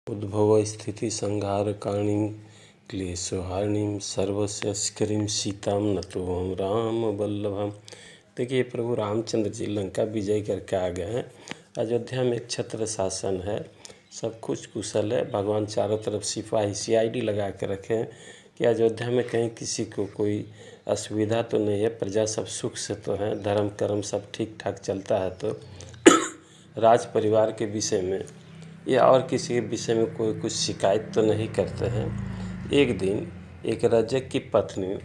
उद्भवस्थितिसंहारकारिणीं क्लेशहारिणीं सर्वस्यस्करीं सीतां नतोऽहं राम वल्लभम। देखिए, प्रभु रामचंद्र जी लंका विजय करके आ गए हैं। अयोध्या में एक छत्र शासन है, सब कुछ कुशल है। भगवान चारों तरफ सिपाही CID लगा के रखे हैं कि अयोध्या में कहीं किसी को कोई असुविधा तो नहीं है, प्रजा सब सुख से तो है, धर्म कर्म सब ठीक ठाक चलता है। तो राज परिवार के विषय में या और किसी के विषय में कोई कुछ शिकायत तो नहीं करते हैं। एक दिन एक रजक की पत्नी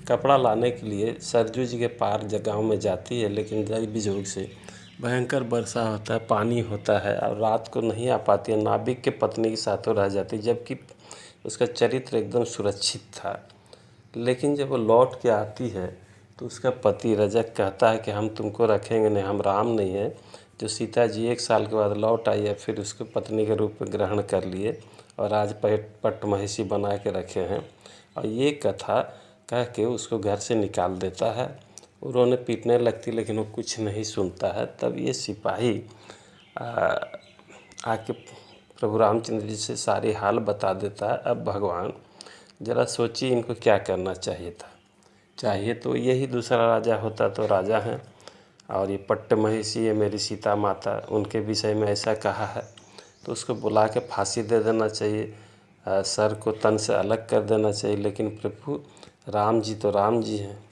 कपड़ा लाने के लिए सरजू जी के पार गाँव में जाती है, लेकिन बिजोग से भयंकर वर्षा होता है, पानी होता है और रात को नहीं आ पाती है। नाविक के पत्नी के साथ वो रह जाती है, जबकि उसका चरित्र एकदम सुरक्षित था। लेकिन जब वो लौट के आती है तो उसका पति रजक कहता है कि हम तुमको रखेंगे नहीं, हम राम नहीं है। जो सीता जी 1 साल के बाद लौट आई है, फिर उसको पत्नी के रूप में ग्रहण कर लिए और आज पट्टमहिषी बना के रखे हैं। और ये कथा कह के उसको घर से निकाल देता है। उन्होंने पीटने लगती, लेकिन वो कुछ नहीं सुनता है। तब ये सिपाही आके प्रभु रामचंद्र जी से सारी हाल बता देता है। अब भगवान ज़रा सोचिए, इनको क्या करना चाहिए था। चाहिए तो यही दूसरा राजा होता तो राजा हैं, और ये पट्टमहिषी है मेरी सीता माता, उनके विषय में ऐसा कहा है तो उसको बुला के फांसी दे देना चाहिए, सर को तन से अलग कर देना चाहिए। लेकिन प्रभु राम जी तो राम जी हैं,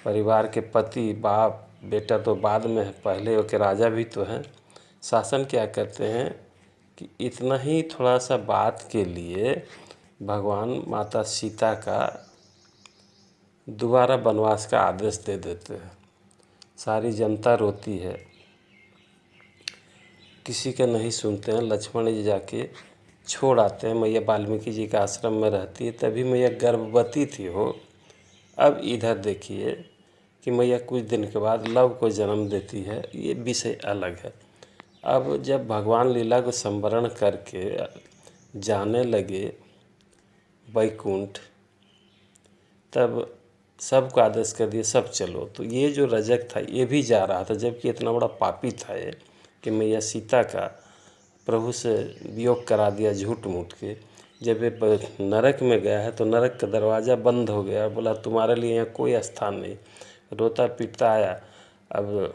परिवार के पति, बाप, बेटा तो बाद में है, पहले वो के राजा भी तो हैं। शासन क्या करते हैं कि इतना ही थोड़ा सा बात के लिए भगवान माता सीता का दोबारा वनवास का आदेश दे देते हैं। सारी जनता रोती है, किसी का नहीं सुनते हैं। लक्ष्मण जी जाके छोड़ आते हैं। मैया वाल्मीकि जी का आश्रम में रहती है, तभी मैया गर्भवती थी हो। अब इधर देखिए कि मैया कुछ दिन के बाद लव को जन्म देती है, ये विषय अलग है। अब जब भगवान लीला को संवरण करके जाने लगे वैकुंठ, तब सबको आदेश कर दिए सब चलो। तो ये जो रजक था ये भी जा रहा था, जबकि इतना बड़ा पापी था ये कि मैया सीता का प्रभु से वियोग करा दिया झूठ मूठ के। जब ये नरक में गया है तो नरक का दरवाज़ा बंद हो गया, बोला तुम्हारे लिए यहाँ कोई स्थान नहीं। रोता पीटता आया। अब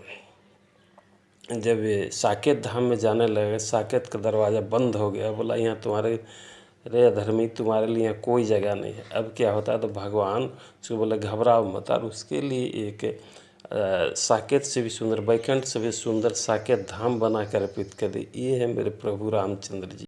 जब ये साकेत धाम में जाने लगे, साकेत का दरवाज़ा बंद हो गया, बोला यहाँ तुम्हारे रे अधर्मी, तुम्हारे लिए यहाँ कोई जगह नहीं है। अब क्या होता है, तो भगवान उसको बोले घबराओ मत, और उसके लिए एक साकेत से भी सुंदर, वैकुंठ से भी सुंदर साकेत धाम बना कर अर्पित कर दी। ये है मेरे प्रभु रामचंद्र जी।